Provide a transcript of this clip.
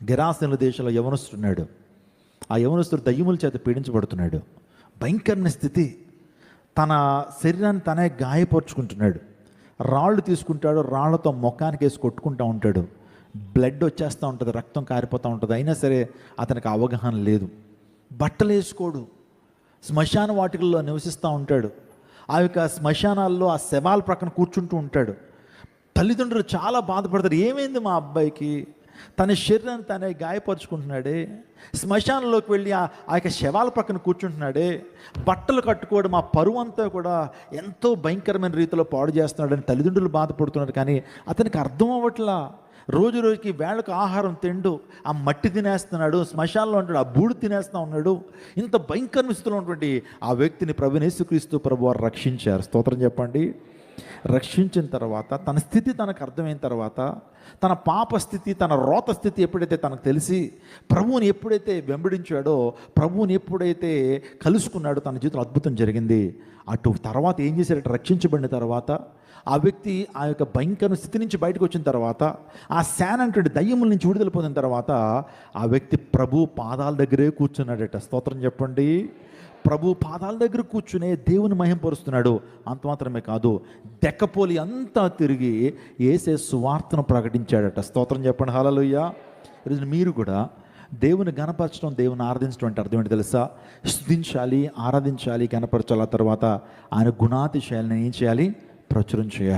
గెరాసేనుల దేశంలో యవనస్తుడున్నాడు. ఆ యవనస్తుడు దయ్యముల చేత పీడించబడుతున్నాడు. భయంకరమైన స్థితి. తన శరీరాన్ని తనే గాయపరుచుకుంటున్నాడు. రాళ్ళు తీసుకుంటాడు, రాళ్లతో ముఖానికి వేసి కొట్టుకుంటూ ఉంటాడు. బ్లడ్ వచ్చేస్తూ ఉంటుంది, రక్తం కారిపోతూ ఉంటుంది. అయినా సరే అతనికి అవగాహన లేదు. బట్టలు వేసుకోడు, శ్మశాన వాటికల్లో నివసిస్తూ ఉంటాడు. ఆ యొక్క శ్మశానాల్లో ఆ శవాల ప్రక్కన కూర్చుంటూ ఉంటాడు. తల్లిదండ్రులు చాలా బాధపడతారు. ఏమైంది మా అబ్బాయికి? తన శరీరాన్ని తనే గాయపరుచుకుంటున్నాడే, శ్మశానంలోకి వెళ్ళి ఆ యొక్క శవాల పక్కన కూర్చుంటున్నాడే, బట్టలు కట్టుకోవడం, ఆ పరువు అంతా కూడా ఎంతో భయంకరమైన రీతిలో పాడు చేస్తున్నాడని తల్లిదండ్రులు బాధపడుతున్నారు. కానీ అతనికి అర్థం అవ్వట్లా. రోజు రోజుకి వేళకు ఆహారం తిండు, ఆ మట్టి తినేస్తున్నాడు, శ్మశానంలో ఉంటాడు, ఆ బూడు తినేస్తూ ఉన్నాడు. ఇంత భయంకర స్థితిలో ఉన్నటువంటి ఆ వ్యక్తిని ప్రభువైన యేసుక్రీస్తు ప్రభువారు రక్షించారు. స్తోత్రం చెప్పండి. రక్షించిన తర్వాత తన స్థితి తనకు అర్థమైన తర్వాత, తన పాప స్థితి, తన రోత స్థితి ఎప్పుడైతే తనకు తెలిసి ప్రభువుని ఎప్పుడైతే వెంబడించాడో, ప్రభువుని ఎప్పుడైతే కలుసుకున్నాడో, తన జీవితంలో అద్భుతం జరిగింది. అటు తర్వాత ఏం చేశాడంటే, రక్షించబడిన తర్వాత ఆ వ్యక్తి ఆ యొక్క భయంకర స్థితి నుంచి బయటకు వచ్చిన తర్వాత, ఆ శానంటుడి దయ్యముల నుంచి విడుదల పొందిన తర్వాత ఆ వ్యక్తి ప్రభు పాదాల దగ్గరే కూర్చున్నాడట. స్తోత్రం చెప్పండి. ప్రభు పాదాల దగ్గర కూర్చునే దేవుని మహింపరుస్తున్నాడు. అంత మాత్రమే కాదు, దెక్కపోలి అంతా తిరిగి యేసే సువార్తను ప్రకటించాడట. స్తోత్రం చెప్పండి. హల్లెలూయా. ఈరోజు మీరు కూడా దేవుని గణపరచడం, దేవుని ఆరాధించడం అంటే అర్థం ఏంటి తెలుసా? స్తుతించాలి, ఆరాధించాలి, గణపరచాలి. తర్వాత ఆయన గుణాతిశయాలను ఏం చేయాలి? ప్రచురం చేయాలి.